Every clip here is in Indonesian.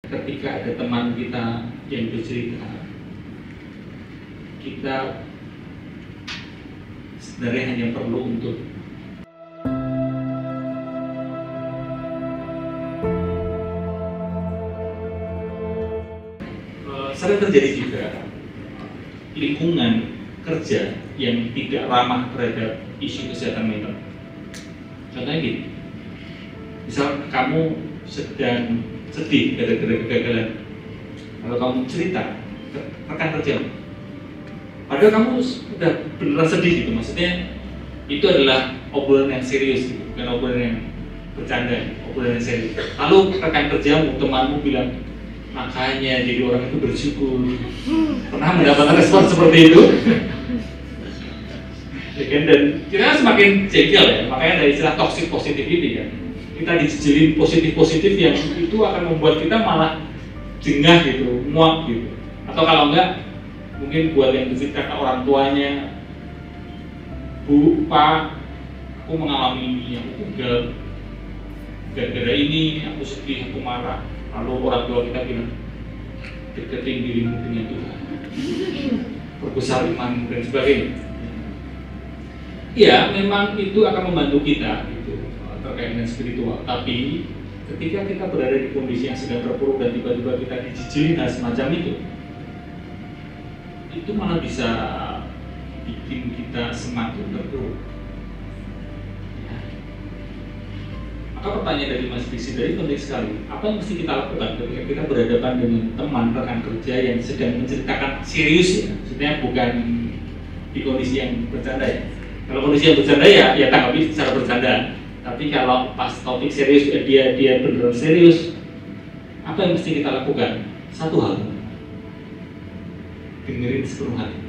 ketika ada teman kita yang bercerita, kita sebenarnya hanya perlu untuk sering terjadi juga lingkungan kerja yang tidak ramah terhadap isu kesehatan mental. Contohnya gini, misal kamu sedang sedih gara-gara kegagalan, kalau kamu cerita ke rekan kerja, padahal kamu sudah beneran sedih gitu, maksudnya itu adalah obrolan yang serius gitu, bukan obrolan yang bercanda, obrolan yang serius. Lalu rekan kerjamu, temanmu bilang, makanya jadi orang itu bersyukur. Pernah mendapatkan respon seperti itu? Dan kita semakin jengkel ya, makanya ada istilah toxic positivity kan. Kita dijelin positif-positif yang itu akan membuat kita malah jengah gitu, muak gitu. Atau kalau enggak, mungkin buat yang bercerita orang tuanya, Bu, Pak, aku mengalami ini, aku gagal gara-gara ini, aku sedih, aku marah. Lalu orang tua kita bilang, deketin dirimu dengan Tuhan, perbesar iman dan sebagainya. Ya, memang itu akan membantu kita gitu, terkait dengan spiritual. Tapi ketika kita berada di kondisi yang sedang terpuruk dan tiba-tiba kita dijijilin hal semacam itu malah bisa bikin kita semakin terpuruk. Maka pertanyaan dari Mas Bisi dari penting sekali. Apa yang mesti kita lakukan ketika kita berhadapan dengan teman rekan kerja yang sedang menceritakan serius ya? Maksudnya bukan di kondisi yang bercanda ya. Kalau kondisi yang bercanda ya tanggapi secara bercanda. Tapi kalau pas topik serius dia benar serius, apa yang mesti kita lakukan? Satu hal, dengerin sepenuh hati.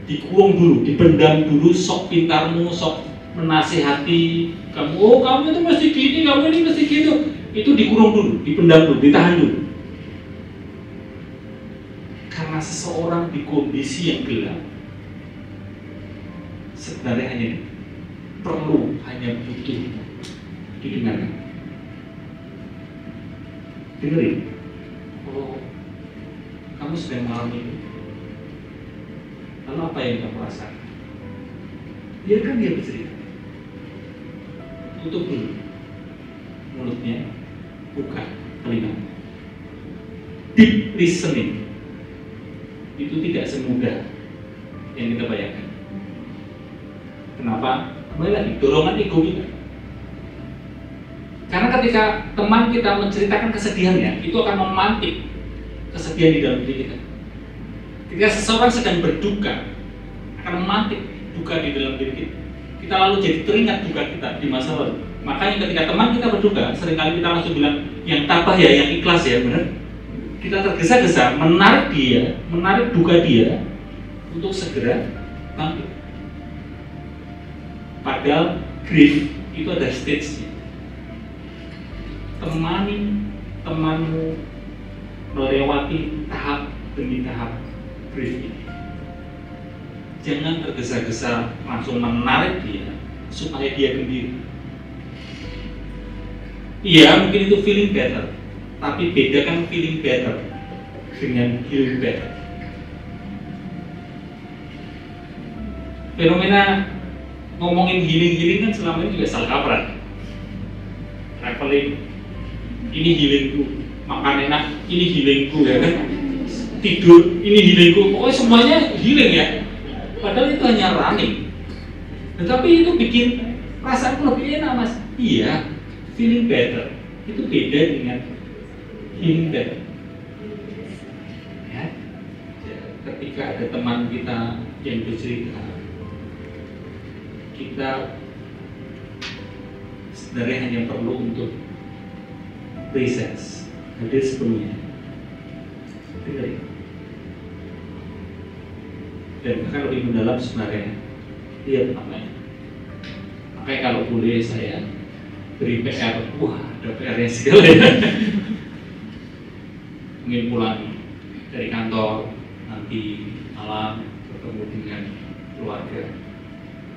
Dikurung dulu, dipendam dulu, sok pintarmu, sok menasihati kamu, oh kamu itu mesti gini, kamu ini mesti gitu. Itu dikurung dulu, dipendam dulu, ditahan dulu. Karena seseorang di kondisi yang gelap sebenarnya hanya butuh didengarkan. Dengerin, oh kamu sedang mengalami itu. Lalu apa yang kamu rasakan? Biarkan dia bercerita. Tutup dulu mulutnya, buka telinga. Deep listening itu tidak semudah yang kita bayangkan. Kenapa? Kembali lagi, dorongan ego kita. Karena ketika teman kita menceritakan kesedihannya, itu akan memantik kesedihan di dalam diri kita. Ketika seseorang sedang berduka, akan memantik duka di dalam diri kita. Kita lalu jadi teringat duka kita di masa lalu. Makanya ketika teman kita berduka, seringkali kita langsung bilang, yang tabah ya, yang ikhlas ya, benar? Kita tergesa-gesa menarik duka dia untuk segera bangkit. Padahal grief itu ada stage-nya. Temani temanmu melewati tahap demi tahap grief ini. Jangan tergesa-gesa langsung menarik dia supaya dia gembira. Iya, mungkin itu feeling better, tapi bedakan feeling better dengan healing better. Fenomena ngomongin healing kan selama ini juga salah kaprah. Traveling, ini healingku, makan enak, ini healingku ya kan. Tidur, ini healingku, pokoknya semuanya healing ya. Padahal itu hanya running. Tetapi itu bikin perasaanku lebih enak mas. Iya, feeling better itu beda dengan healing better. Ya, ketika ada teman kita yang bercerita, kita sebenarnya hanya perlu untuk presence, hadir sepenuhnya, dengerin. Dan bahkan lebih mendalam sebenarnya lihat maknanya. Makanya kalau boleh saya beri PR, wah ada PR-nya sekali. Mungkin pulang dari kantor nanti malam bertemu dengan keluarga,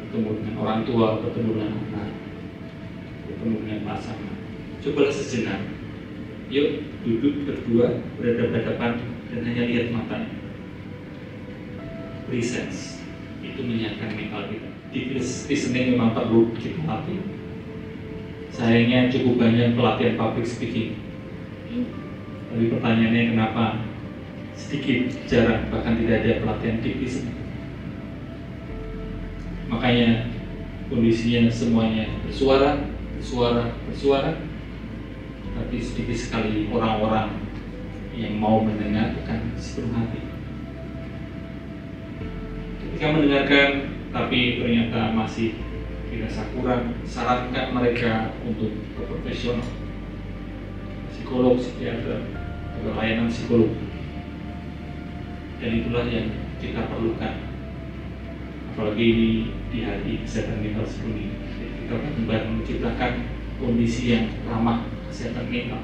bertemu dengan orang tua, bertemu dengan anak, bertemu dengan pasangan. cobalah sejenak, yuk duduk berdua berhadapan-hadapan dan hanya lihat matanya. Presence itu menyehatkan mental kita. Di listening memang perlu kita latih. Sayangnya cukup banyak pelatihan public speaking, tapi pertanyaannya kenapa sedikit, jarang, bahkan tidak ada pelatihan deep listening. Makanya kondisinya semuanya bersuara, tapi sedikit sekali orang-orang yang mau mendengarkan sepenuh hati. Ketika mendengarkan tapi ternyata masih dirasa kurang, sarankan mereka untuk ke profesional, psikolog, psikiater, atau layanan psikolog. Dan itulah yang kita perlukan, apalagi ini di hari kesehatan mental seperti ini. Kita benar-benar menciptakan kondisi yang ramah kesehatan mental.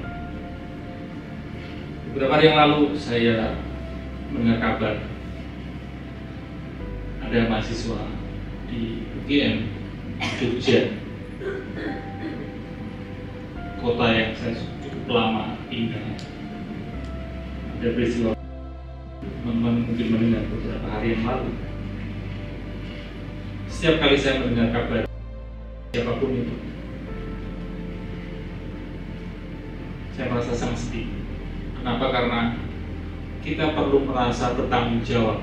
Beberapa hari yang lalu saya mendengar kabar ada mahasiswa di UGM Jogja, kota yang saya cukup lama tinggal. Ada peristiwa, teman-teman mungkin mendengar beberapa hari yang lalu. Setiap kali saya mendengar kabar siapapun itu, saya merasa sangat sedih. Kenapa? Karena kita perlu merasa bertanggung jawab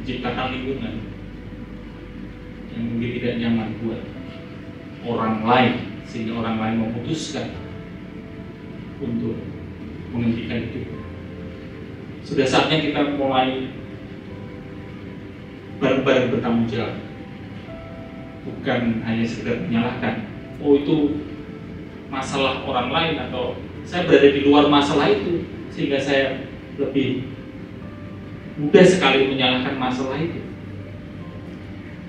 menciptakan lingkungan yang mungkin tidak nyaman buat orang lain, sehingga orang lain memutuskan untuk menghentikan hidup. Sudah saatnya kita mulai bareng-bareng bertanggung jawab, bukan hanya sekedar menyalahkan. Oh, itu masalah orang lain, atau saya berada di luar masalah itu sehingga saya lebih mudah sekali menyalahkan masalah itu.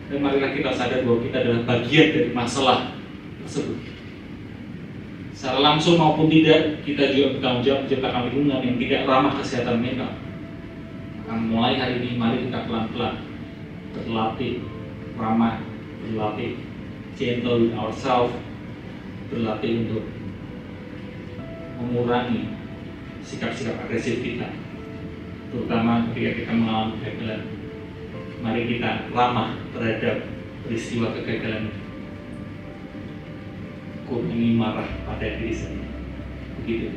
Dan marilah kita sadar bahwa kita adalah bagian dari masalah tersebut. Secara langsung maupun tidak, kita juga bertanggung jawab menciptakan lingkungan yang tidak ramah kesehatan mental. Mulai hari ini, mari kita pelan-pelan berlatih ramah, berlatih gentle with ourselves, berlatih untuk mengurangi sikap-sikap agresif kita, terutama ketika kita mengalami kegagalan. Mari kita ramah terhadap peristiwa kegagalan itu. Kurangi marah pada diri sendiri. Begitu.